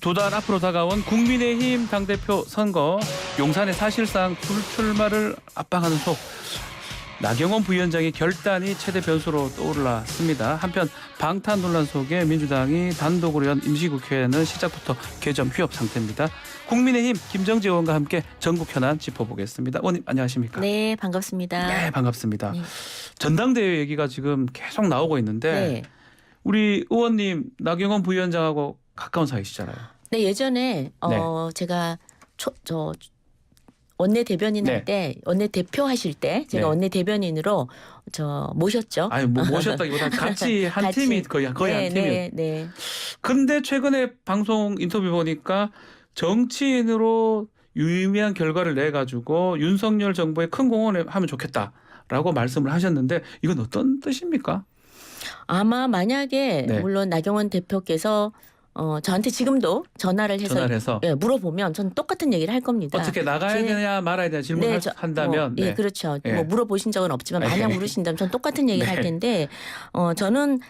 두 달 앞으로 다가온 국민의힘 당대표 선거, 용산에 사실상 불출마를 압박하는 속 나경원 부위원장의 결단이 최대 변수로 떠올랐습니다. 한편 방탄 논란 속에 민주당이 단독으로 연 임시국회는 시작부터 개점 휴업 상태입니다. 국민의힘 김정지 의원과 함께 전국 현안 짚어보겠습니다. 의원님 안녕하십니까? 네, 반갑습니다. 네, 반갑습니다. 네. 전당대회 얘기가 지금 계속 나오고 있는데 네. 우리 의원님 나경원 부위원장하고 가까운 사이시잖아요. 네, 예전에 제가 원내 대변인 네. 할 때, 원내 대표 하실 때 제가 네. 원내 대변인으로 모셨죠. 아니 뭐 모셨다기보다 같이 한 같이. 팀이 거의 한 팀이. 네. 근데 최근에 방송 인터뷰 보니까 정치인으로 유의미한 결과를 내 가지고 윤석열 정부에 큰 공헌을 하면 좋겠다라고 말씀을 하셨는데 이건 어떤 뜻입니까? 아마 만약에 네. 물론 나경원 대표께서 저한테 지금도 전화를 해서 예, 물어보면 저는 똑같은 얘기를 할 겁니다. 어떻게 나가야 되냐 말아야 되냐 질문을 한다면 예, 그렇죠. 예. 뭐 물어보신 적은 없지만 만약 네. 물으신다면 저는 똑같은 얘기를 네. 할 텐데 저는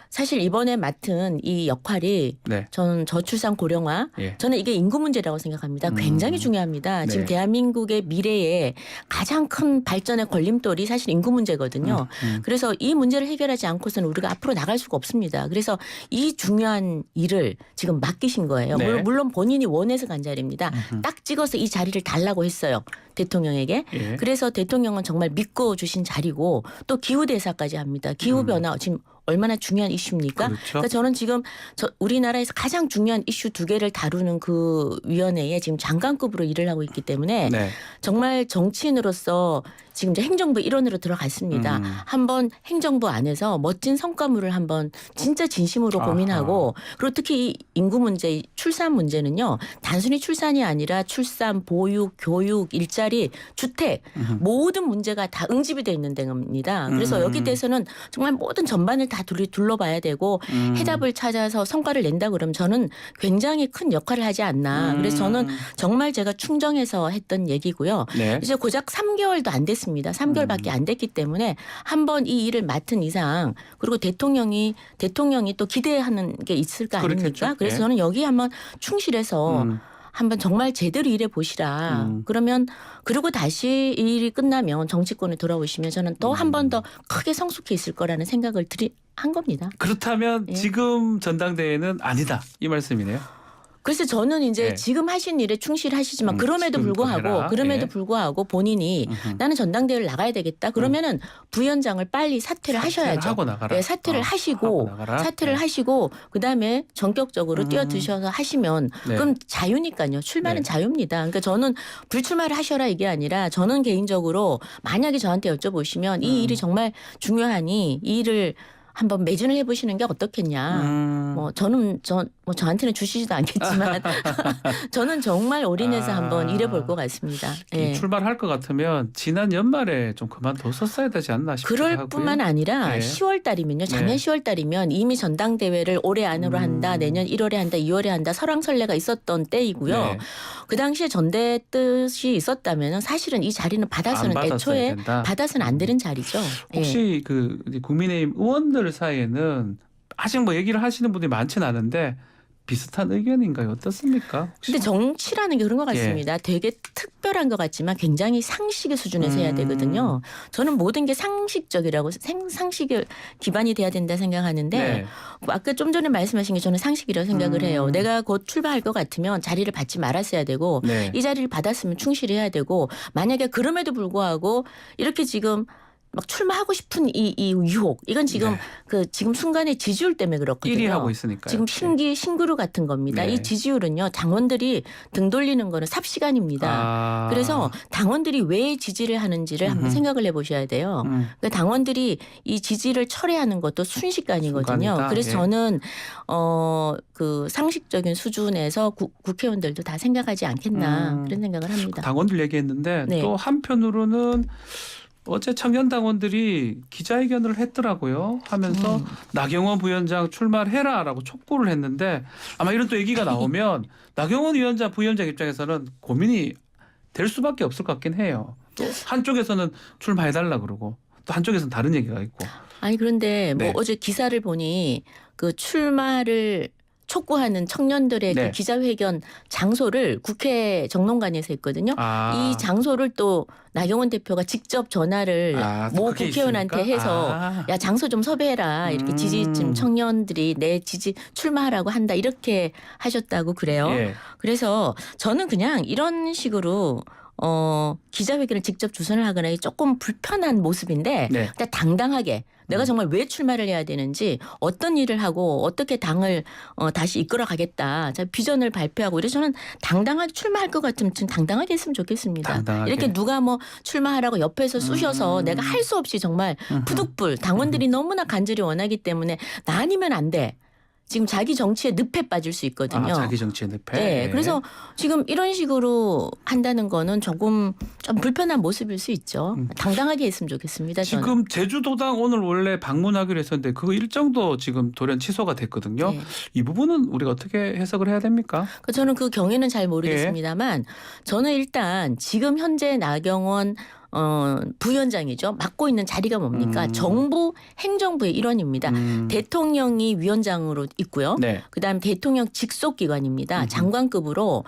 사실 이번에 맡은 이 역할이 네. 저는 저출산 고령화 예. 저는 이게 인구 문제라고 생각합니다. 굉장히 중요합니다. 네. 지금 대한민국의 미래에 가장 큰 발전의 걸림돌이 사실 인구 문제거든요. 그래서 이 문제를 해결하지 않고서는 우리가 앞으로 나갈 수가 없습니다. 그래서 이 중요한 일을 지금 맡기신 거예요. 네. 물론 본인이 원해서 간 자리입니다. 딱 찍어서 이 자리를 달라고 했어요. 대통령에게. 예. 그래서 대통령은 정말 믿고 주신 자리고 또 기후대사까지 합니다. 기후변화 지금 얼마나 중요한 이슈입니까? 그렇죠. 그러니까 저는 지금 우리나라에서 가장 중요한 이슈 두 개를 다루는 그 위원회에 지금 장관급으로 일을 하고 있기 때문에 네. 정말 정치인으로서 지금 이제 행정부 일원으로 들어갔습니다. 한번 행정부 안에서 멋진 성과물을 한번 진짜 진심으로 아하. 고민하고 그리고 특히 이 인구 문제, 출산 문제는요. 단순히 출산이 아니라 출산, 보육, 교육, 일자리, 주택 모든 문제가 다 응집이 돼 있는 데입니다. 그래서 여기 대해서는 정말 모든 전반을 다 둘러봐야 되고 해답을 찾아서 성과를 낸다 그러면 저는 굉장히 큰 역할을 하지 않나. 그래서 저는 정말 제가 충정해서 했던 얘기고요. 네. 이제 고작 3개월도 안 됐습니다. 3개월밖에 안 됐기 때문에 한번 이 일을 맡은 이상 그리고 대통령이 또 기대하는 게 있을 거 아닙니까? 그렇겠죠. 그래서 네. 저는 여기 한번 충실해서 한번 정말 제대로 일해 보시라. 그러면 그리고 다시 이 일이 끝나면 정치권에 돌아오시면 저는 또 한 번 더 크게 성숙해 있을 거라는 생각을 한 겁니다. 그렇다면 예. 지금 전당대회는 아니다 이 말씀이네요. 그래서 저는 이제 예. 지금 하신 일에 충실하시지만 그럼에도 지금 또 해라. 예. 불구하고 본인이 나는 전당대회를 나가야 되겠다. 그러면은 부위원장을 빨리 사퇴를 하셔야죠. 하고 나가라. 네, 사퇴를 하시고 하고 나가라. 사퇴를 네. 하시고 그다음에 전격적으로 뛰어드셔서 하시면 네. 그럼 자유니까요. 출마는 네. 자유입니다. 그러니까 저는 불출마를 하셔라 이게 아니라 저는 개인적으로 만약에 저한테 여쭤보시면 이 일이 정말 중요하니 이 일을 한번 매진을 해보시는 게 어떻겠냐. 뭐 저한테는 주시지도 않겠지만 저는 정말 올인해서 한번 일해볼 것 같습니다. 예. 출마를 할 것 같으면 지난 연말에 좀 그만뒀었어야 되지 않나 싶기도 그럴 하고요. 뿐만 아니라 네. 10월 달이면요. 작년 네. 10월 달이면 이미 전당대회를 올해 안으로 한다. 내년 1월에 한다. 2월에 한다. 설왕설래가 있었던 때이고요. 네. 그 당시에 전대 뜻이 있었다면 사실은 이 자리는 받아서는 안 받았어야 애초에 된다. 받아서는 안 되는 자리죠. 예. 혹시 그 국민의힘 의원들 사이에는 아직 뭐 얘기를 하시는 분들이 많지는 않은데 비슷한 의견인가요? 어떻습니까? 혹시? 근데 정치라는 게 그런 것 같습니다. 되게 특별한 것 같지만 굉장히 상식의 수준에서 해야 되거든요. 저는 모든 게 상식적이라고 상식에 기반이 돼야 된다 생각하는데 네. 아까 좀 전에 말씀하신 게 저는 상식이라고 생각을 해요. 내가 곧 출마할 것 같으면 자리를 받지 말았어야 되고 네. 이 자리를 받았으면 충실해야 되고 만약에 그럼에도 불구하고 이렇게 지금 막 출마하고 싶은 이 유혹 이건 지금 네. 지금 순간의 지지율 때문에 그렇거든요. 1위 하고 있으니까요. 지금 신기루 같은 겁니다. 네. 이 지지율은요. 당원들이 등 돌리는 거는 삽시간입니다. 그래서 당원들이 왜 지지를 하는지를 한번 생각을 해보셔야 돼요. 그러니까 당원들이 이 지지를 철회하는 것도 순식간이거든요. 순간이다. 그래서 예. 저는 그 상식적인 수준에서 국회의원들도 다 생각하지 않겠나 그런 생각을 합니다. 당원들 얘기했는데 네. 또 한편으로는 어제 청년 당원들이 기자회견을 했더라고요. 하면서 나경원 부위원장 출마를 해라라고 촉구를 했는데 아마 이런 또 얘기가 나오면 나경원 부위원장 입장에서는 고민이 될 수밖에 없을 것 같긴 해요. 또 한쪽에서는 출마해달라 그러고 또 한쪽에서는 다른 얘기가 있고. 아니 그런데 뭐 네. 어제 기사를 보니 그 출마를 촉구하는 청년들의 네. 그 기자회견 장소를 국회 정론관에서 했거든요. 이 장소를 또 나경원 대표가 직접 전화를 또 모 그게 국회의원한테 있습니까? 해서 야 장소 좀 섭외해라. 이렇게 지지층 청년들이 내 지지 출마하라고 한다. 이렇게 하셨다고 그래요. 예. 그래서 저는 그냥 이런 식으로 기자회견을 직접 주선을 하거나 조금 불편한 모습인데 네. 일단 당당하게 내가 정말 왜 출마를 해야 되는지 어떤 일을 하고 어떻게 당을 다시 이끌어 가겠다. 자, 비전을 발표하고 이래서 저는 당당하게 출마할 것 같으면 좀 당당하게 했으면 좋겠습니다. 당당하게. 이렇게 누가 뭐 출마하라고 옆에서 쑤셔서 내가 할 수 없이 정말 푸득불 당원들이 너무나 간절히 원하기 때문에 나 아니면 안 돼. 지금 자기 정치에 늪에 빠질 수 있거든요. 자기 정치의 늪에. 네, 그래서 지금 이런 식으로 한다는 거는 조금 좀 불편한 모습일 수 있죠. 당당하게 했으면 좋겠습니다. 저는. 지금 제주도당 오늘 원래 방문하기로 했었는데 그 일정도 지금 돌연 취소가 됐거든요. 네. 이 부분은 우리가 어떻게 해석을 해야 됩니까? 저는 그 경위는 잘 모르겠습니다만 저는 일단 지금 현재 나경원 부위원장이죠. 맡고 있는 자리가 뭡니까? 정부 행정부의 일원입니다. 대통령이 위원장으로 있고요. 네. 그다음 대통령 직속 기관입니다. 장관급으로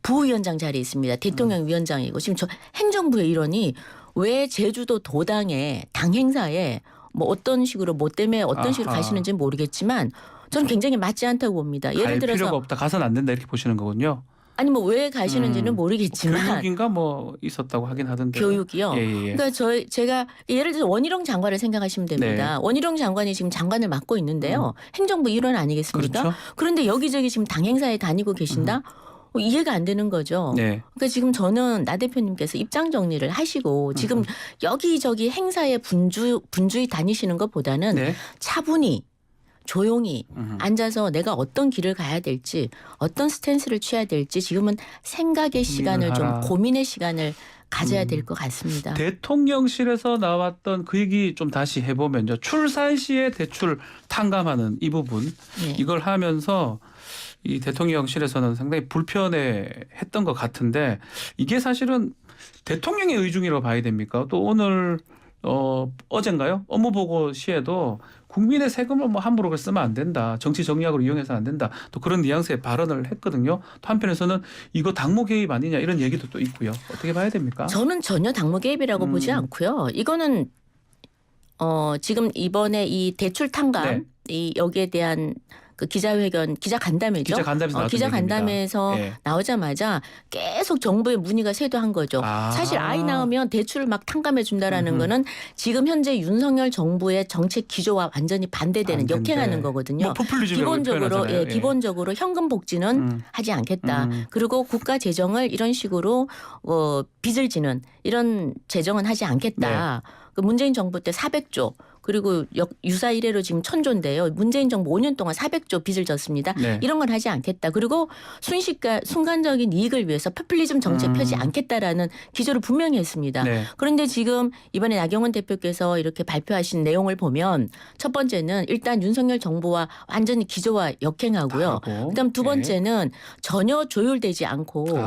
부위원장 자리에 있습니다. 대통령 위원장이고 지금 저 행정부의 일원이 왜 제주도 도당의 당 행사에 뭐 어떤 식으로 뭐 때문에 어떤 식으로 가시는지 모르겠지만 저는 굉장히 맞지 않다고 봅니다. 예를 갈 들어서 필요가 없다. 가서는 안 된다 이렇게 보시는 거군요. 아니 뭐 왜 가시는지는 모르겠지만 교육인가 뭐 있었다고 하긴 하던데. 교육이요. 예. 그러니까 제가 예를 들어서 원희룡 장관을 생각하시면 됩니다. 네. 원희룡 장관이 지금 장관을 맡고 있는데요. 행정부 일원 아니겠습니까? 그렇죠. 그런데 여기저기 지금 당 행사에 다니고 계신다? 이해가 안 되는 거죠. 네. 그러니까 지금 저는 나 대표님께서 입장 정리를 하시고 지금 여기저기 행사에 분주히 다니시는 것보다는 네. 차분히 조용히 앉아서 내가 어떤 길을 가야 될지 어떤 스탠스를 취해야 될지 지금은 생각의 시간을 좀 하라. 고민의 시간을 가져야 될 것 같습니다. 대통령실에서 나왔던 그 얘기 좀 다시 해보면요. 출산 시에 대출 탕감하는 이 부분 네. 이걸 하면서 이 대통령실에서는 상당히 불편해했던 것 같은데 이게 사실은 대통령의 의중이라고 봐야 됩니까? 또 오늘 어젠가요? 업무보고 시에도 국민의 세금을 뭐 함부로 쓰면 안 된다. 정치 정략으로 이용해서는 안 된다. 또 그런 뉘앙스의 발언을 했거든요. 또 한편에서는 이거 당무 개입 아니냐 이런 얘기도 또 있고요. 어떻게 봐야 됩니까? 저는 전혀 당무 개입이라고 보지 않고요. 이거는 지금 이번에 이 대출 탕감 네. 이 여기에 대한 그 기자회견 기자 간담회죠. 기자 간담회에서 네. 나오자마자 계속 정부의 문의가 쇄도한 거죠. 사실 아이 낳으면 대출을 막 탕감해 준다라는 거는 지금 현재 윤석열 정부의 정책 기조와 완전히 반대되는 역행하는 거거든요. 뭐 포퓰리즘이라고 표현하잖아요. 기본적으로 현금 복지는 하지 않겠다. 그리고 국가 재정을 이런 식으로 빚을 지는 이런 재정은 하지 않겠다. 그 문재인 정부 때 400조 그리고 유사 이래로 지금 1000조인데요. 문재인 정부 5년 동안 400조 빚을 졌습니다. 네. 이런 건 하지 않겠다. 그리고 순간적인 이익을 위해서 포퓰리즘 정책 펴지 않겠다라는 기조를 분명히 했습니다. 네. 그런데 지금 이번에 나경원 대표께서 이렇게 발표하신 내용을 보면 첫 번째는 일단 윤석열 정부와 완전히 기조와 역행하고요. 그다음 두 번째는 전혀 조율되지 않고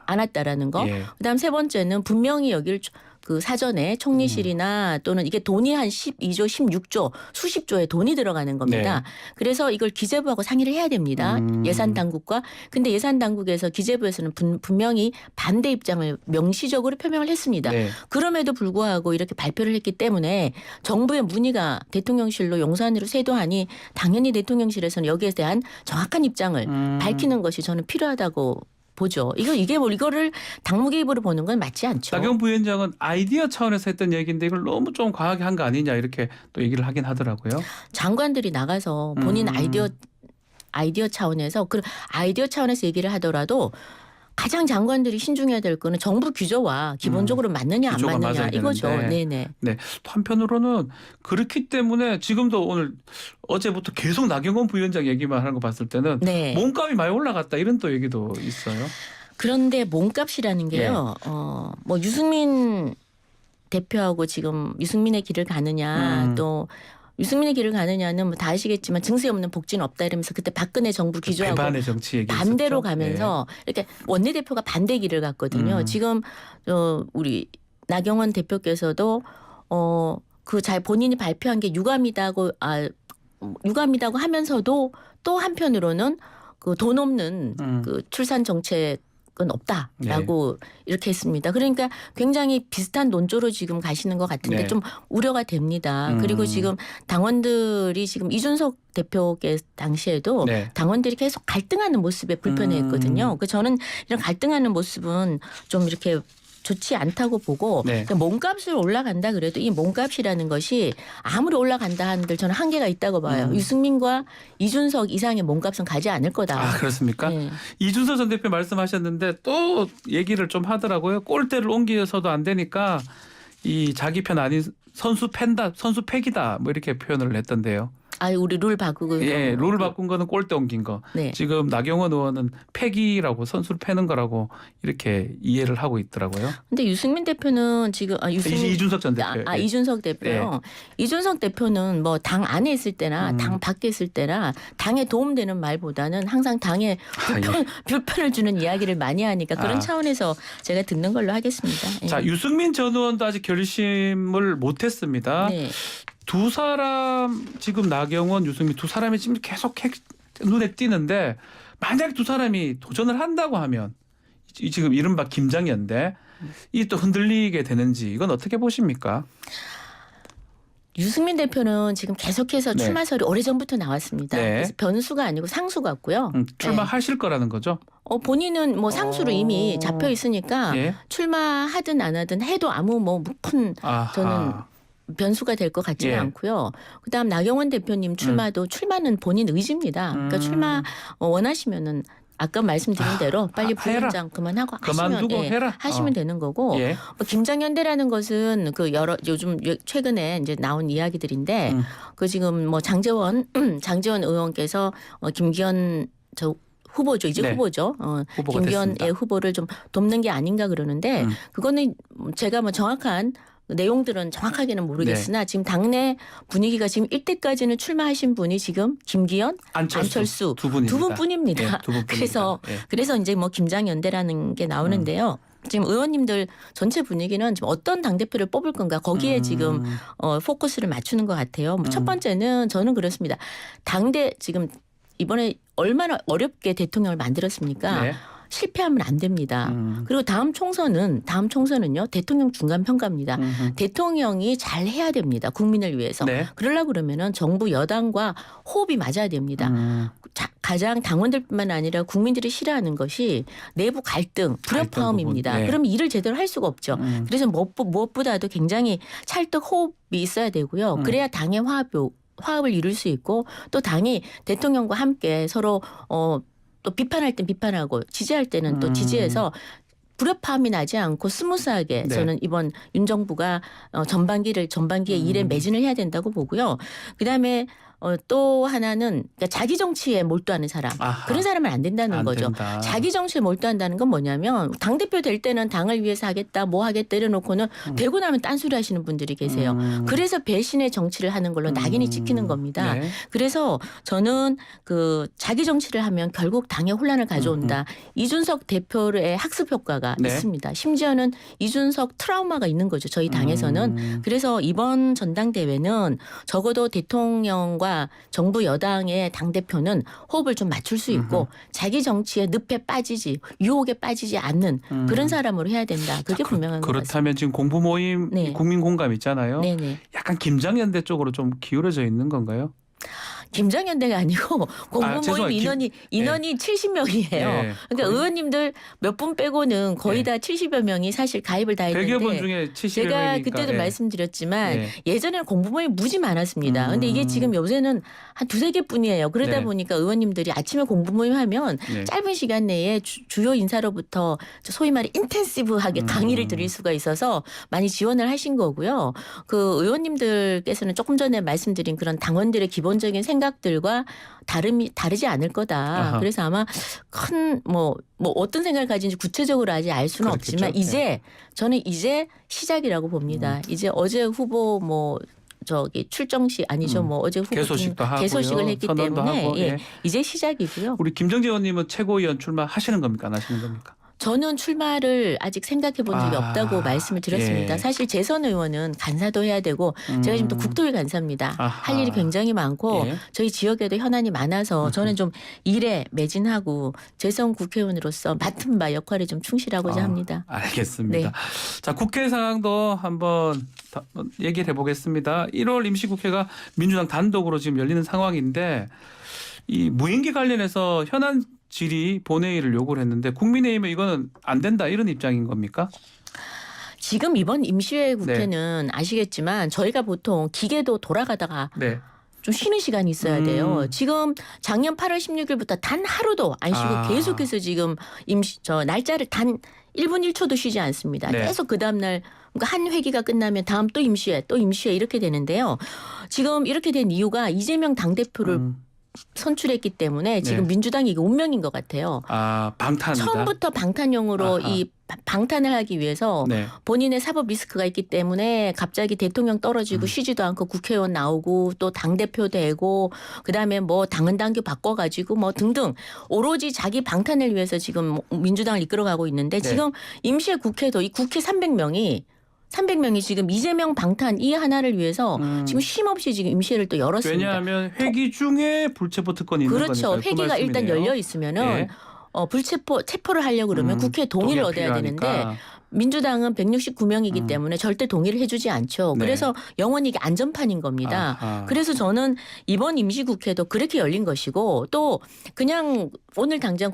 않았다라는 거. 예. 그다음 세 번째는 분명히 여기를 그 사전에 총리실이나 또는 이게 돈이 한 12조, 16조, 수십조의 돈이 들어가는 겁니다. 네. 그래서 이걸 기재부하고 상의를 해야 됩니다. 예산 당국과. 근데 예산 당국에서 기재부에서는 분명히 반대 입장을 명시적으로 표명을 했습니다. 네. 그럼에도 불구하고 이렇게 발표를 했기 때문에 정부의 문의가 대통령실로 용산으로 쇄도하니 당연히 대통령실에서는 여기에 대한 정확한 입장을 밝히는 것이 저는 필요하다고 보죠. 이거를 당무 개입으로 보는 건 맞지 않죠. 나경원 부위원장은 아이디어 차원에서 했던 얘기인데 이걸 너무 좀 과하게 한 거 아니냐 이렇게 또 얘기를 하긴 하더라고요. 장관들이 나가서 본인 아이디어 차원에서 그 아이디어 차원에서 얘기를 하더라도 가장 장관들이 신중해야 될 거는 정부 규조와 기본적으로 맞느냐 안 맞느냐 이거죠. 네네. 네. 또 한편으로는 그렇기 때문에 지금도 오늘 어제부터 계속 나경원 부위원장 얘기만 하는 거 봤을 때는 네. 몸값이 많이 올라갔다 이런 또 얘기도 있어요. 그런데 몸값이라는 게요. 뭐 유승민 대표하고 지금 유승민의 길을 가느냐 또 유승민의 길을 가느냐는 뭐 다 아시겠지만 증세 없는 복지는 없다 이러면서 그때 박근혜 정부 기조하고 배반의 정치 얘기 반대로 가면서 이렇게 원내대표가 반대 길을 갔거든요. 지금 우리 나경원 대표께서도 본인이 발표한 게 유감이다고 유감이라고 하면서도 또 한편으로는 그 돈 없는 그 출산 정책은 없다라고 이렇게 했습니다. 그러니까 굉장히 비슷한 논조로 지금 가시는 것 같은데 네. 좀 우려가 됩니다. 그리고 지금 당원들이 지금 이준석 대표께 당시에도 네. 당원들이 계속 갈등하는 모습에 불편해했거든요. 그 저는 이런 갈등하는 모습은 좀 이렇게 좋지 않다고 보고 네. 그러니까 몸값을 올라간다 그래도 이 몸값이라는 것이 아무리 올라간다 한들 저는 한계가 있다고 봐요. 유승민과 이준석 이상의 몸값은 가지 않을 거다. 아 그렇습니까? 네. 이준석 전 대표 말씀하셨는데 또 얘기를 좀 하더라고요. 골대를 옮겨서도 안 되니까 이 자기 편 아닌 선수 팬다, 선수 팩이다 뭐 이렇게 표현을 했던데요. 아, 우리 룰 바꾸고. 예, 룰 바꾼 거는 골대 옮긴 거. 네. 지금 나경원 의원은 패기라고 선수를 패는 거라고 이렇게 이해를 하고 있더라고요. 근데 유승민 대표는 지금 이준석 전 대표. 예. 이준석 대표요. 이준석 대표는 뭐 당 안에 있을 때나 당 밖에 있을 때나 당에 도움되는 말보다는 항상 당에 불편을 주는 이야기를 많이 하니까 그런 차원에서 제가 듣는 걸로 하겠습니다. 예. 자, 유승민 전 의원도 아직 결심을 못했습니다. 네. 두 사람 지금 나경원, 유승민 두 사람이 지금 계속 눈에 띄는데 만약 두 사람이 도전을 한다고 하면 지금 이른바 김장연대 이 또 흔들리게 되는지 이건 어떻게 보십니까? 유승민 대표는 지금 계속해서 네. 출마설이 오래전부터 나왔습니다. 네. 그래서 변수가 아니고 상수 같고요. 출마하실 거라는 거죠? 본인은 뭐 상수로 이미 잡혀 있으니까 예. 출마하든 안 하든 해도 아무 뭐 큰 저는 변수가 될 것 같지는 예. 않고요. 그다음 나경원 대표님 출마는 본인 의지입니다. 그러니까 출마 원하시면은 아까 말씀드린 대로 빨리 부위원장 그만하고 그만두고 해라. 하시면 되는 거고 예. 뭐 김장연대라는 것은 그 요즘 최근에 이제 나온 이야기들인데 그 지금 뭐 장제원 의원께서 김기현 후보죠. 이제 네. 후보죠. 후보가 김기현의 됐습니다. 후보를 좀 돕는 게 아닌가 그러는데 그거는 제가 뭐 정확한 내용들은 정확하게는 모르겠으나 지금 당내 분위기가 지금 이때까지는 출마하신 분이 지금 김기현, 안철수 두 분입니다. 두 분뿐입니다. 예, 두 분뿐입니다. 그래서 이제 뭐 김장연대라는 게 나오는데요. 지금 의원님들 전체 분위기는 지금 어떤 당대표를 뽑을 건가 거기에 지금 포커스를 맞추는 것 같아요. 첫 번째는 저는 그렇습니다. 당대 지금 이번에 얼마나 어렵게 대통령을 만들었습니까? 네. 실패하면 안 됩니다. 그리고 다음 총선은요 대통령 중간 평가입니다. 대통령이 잘 해야 됩니다. 국민을 위해서. 네. 그러려고 그러면은 정부 여당과 호흡이 맞아야 됩니다. 가장 당원들뿐만 아니라 국민들이 싫어하는 것이 내부 갈등, 불협화음입니다. 네. 그럼 일을 제대로 할 수가 없죠. 그래서 무엇보다도 굉장히 찰떡 호흡이 있어야 되고요. 그래야 당의 화합을 이룰 수 있고 또 당이 대통령과 함께 서로 또 비판할 땐 비판하고 지지할 때는 또 지지해서 불협화음이 나지 않고 스무스하게 네. 저는 이번 윤 정부가 전반기에 일에 매진을 해야 된다고 보고요. 그다음에 또 하나는 그러니까 자기 정치에 몰두하는 사람. 그런 사람은 안 된다는 거죠. 된다. 자기 정치에 몰두한다는 건 뭐냐면 당대표 될 때는 당을 위해서 하겠다 뭐 하겠다 이래놓고는 되고 나면 딴소리 하시는 분들이 계세요. 그래서 배신의 정치를 하는 걸로 낙인이 찍히는 겁니다. 네. 그래서 저는 그 자기 정치를 하면 결국 당에 혼란을 가져온다. 이준석 대표의 학습 효과가 네. 있습니다. 심지어는 이준석 트라우마가 있는 거죠. 저희 당에서는. 그래서 이번 전당대회는 적어도 대통령과 정부 여당의 당대표는 호흡을 좀 맞출 수 있고 자기 정치의 늪에 유혹에 빠지지 않는 그런 사람으로 해야 된다. 그게 분명한 것 같습니다. 그렇다면 지금 공부 모임 네. 국민 공감 있잖아요. 네네. 약간 김장연대 쪽으로 좀 기울어져 있는 건가요? 김장연대가 아니고 공부 모임 죄송해요. 인원이 70명이에요. 예. 그러니까 의원님들 몇 분 빼고는 거의 다 70여 명이 사실 가입을 다 했는데 100여 분 중에 70여 제가 명이니까. 그때도 말씀드렸지만 예. 예전에는 공부 모임 무지 많았습니다. 근데 이게 지금 요새는 한 두세 개뿐이에요. 그러다 네. 보니까 의원님들이 아침에 공부 모임 하면 네. 짧은 시간 내에 주요 인사로부터 소위 말해 인텐시브하게 강의를 드릴 수가 있어서 많이 지원을 하신 거고요. 그 의원님들께서는 조금 전에 말씀드린 그런 당원들의 기본적인 생각들과 다르지 않을 거다. 아하. 그래서 아마 큰 뭐 어떤 생각을 가진지 구체적으로 아직 알 수는 그렇겠죠. 없지만 저는 이제 시작이라고 봅니다. 이제 어제 후보 출정식 아니죠. 뭐 어제 후보 개소식도 하고요. 개소식을 했기 선언도 때문에 하고, 예. 이제 시작이고요. 우리 김정재 의원님은 최고위원 출마하시는 겁니까? 안 하시는 겁니까? 저는 출마를 아직 생각해 본 적이 없다고 말씀을 드렸습니다. 예. 사실 재선 의원은 간사도 해야 되고 제가 지금 또 국토위 간사입니다. 아하. 할 일이 굉장히 많고 예. 저희 지역에도 현안이 많아서 저는 좀 일에 매진하고 재선 국회의원으로서 맡은 바 역할에 좀 충실하고자 합니다. 알겠습니다. 네. 자, 국회 상황도 한번 얘기를 해보겠습니다. 1월 임시국회가 민주당 단독으로 지금 열리는 상황인데 이 무임기 관련해서 현안 질의 본회의를 요구를 했는데 국민의힘은 이거는 안 된다 이런 입장인 겁니까? 지금 이번 임시회 국회는 아시겠지만 저희가 보통 기계도 돌아가다가 네. 좀 쉬는 시간이 있어야 돼요. 지금 작년 8월 16일부터 단 하루도 안 쉬고 계속해서 지금 날짜를 단 1분 1초도 쉬지 않습니다. 네. 계속 그 다음날 그러니까 한 회기가 끝나면 다음 또 임시회 이렇게 되는데요. 지금 이렇게 된 이유가 이재명 당대표를 선출했기 때문에 지금 네. 민주당이 이게 운명인 것 같아요. 방탄이다. 처음부터 방탄용으로 아하. 이 방탄을 하기 위해서 네. 본인의 사법 리스크가 있기 때문에 갑자기 대통령 떨어지고 쉬지도 않고 국회의원 나오고 또 당대표 되고 그다음에 뭐 당헌당규 바꿔가지고 뭐 등등 오로지 자기 방탄을 위해서 지금 민주당을 이끌어가고 있는데 네. 지금 임시회 국회도 이 국회 300명이 지금 이재명 방탄 이 하나를 위해서 지금 쉼없이 지금 임시회를 또 열었습니다. 왜냐하면 회기 중에 불체포 특권이 있는 그렇죠. 거니까. 회기가 일단 열려 있으면은 예. 체포를 하려고 그러면 국회 동의를 얻어야 필요하니까. 되는데 민주당은 169명이기 때문에 절대 동의를 해주지 않죠. 네. 그래서 영원히 이게 안전판인 겁니다. 아하. 그래서 저는 이번 임시국회도 그렇게 열린 것이고 또 그냥 오늘 당장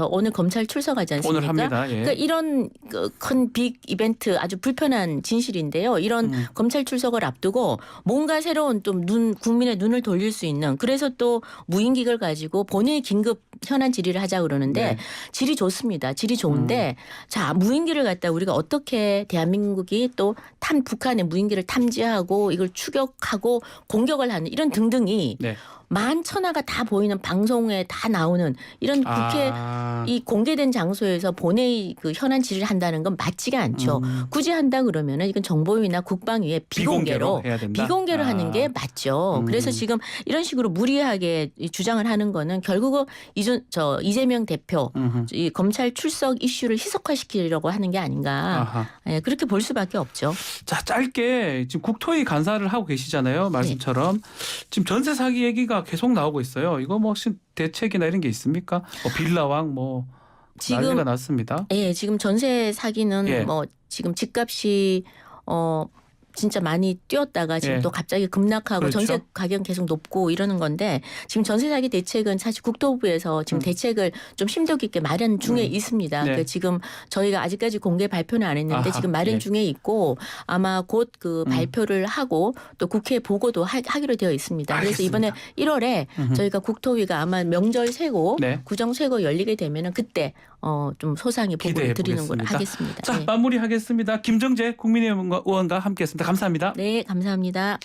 오늘 검찰 출석하지 않습니까? 오늘 합니다. 예. 그러니까 이런 큰 빅 이벤트 아주 불편한 진실인데요. 이런 검찰 출석을 앞두고 뭔가 새로운 좀 국민의 눈을 돌릴 수 있는 그래서 또 무임기를 가지고 본회의 긴급 현안 질의를 하자 그러는데 네. 질이 좋습니다. 질이 좋은데 자 무임기를 갖다 우리가 어떻게 대한민국이 또 북한의 무임기를 탐지하고 이걸 추격하고 공격을 하는 이런 등등이 네. 만천하가 다 보이는 방송에 다 나오는 이런 국회 이 공개된 장소에서 본회의 그 현안 질의를 한다는 건 맞지가 않죠. 굳이 한다 그러면은 이건 정보위나 국방위에 비공개로 해야 된다? 비공개로 하는 게 맞죠. 그래서 지금 이런 식으로 무리하게 주장을 하는 거는 결국은 이재명 대표 이 검찰 출석 이슈를 희석화시키려고 하는 게 아닌가. 아하. 예, 그렇게 볼 수밖에 없죠. 자, 짧게 지금 국토위 간사를 하고 계시잖아요. 말씀처럼 지금 전세 사기 얘기가 계속 나오고 있어요. 이거 뭐 혹시 대책이나 이런 게 있습니까? 빌라왕 뭐 난리가 났습니다. 예, 지금 전세 사기는 예. 뭐 지금 집값이 진짜 많이 뛰었다가 지금 예. 또 갑자기 급락하고 그렇죠. 전세 가격 계속 높고 이러는 건데 지금 전세 사기 대책은 사실 국토부에서 지금 대책을 좀 심도 깊게 마련 중에 있습니다. 네. 그러니까 지금 저희가 아직까지 공개 발표는 안 했는데 아하, 지금 마련 예. 중에 있고 아마 곧 그 발표를 하고 또 국회에 보고도 하기로 되어 있습니다. 그래서 이번에 1월에 저희가 국토위가 아마 명절 세고 네. 구정 세고 열리게 되면은 그때 좀 소상히 보고를 드리는 걸 기대해 하겠습니다. 자, 네. 마무리하겠습니다. 김정재 국민의힘 의원과 함께했습니다. 감사합니다. 네, 감사합니다.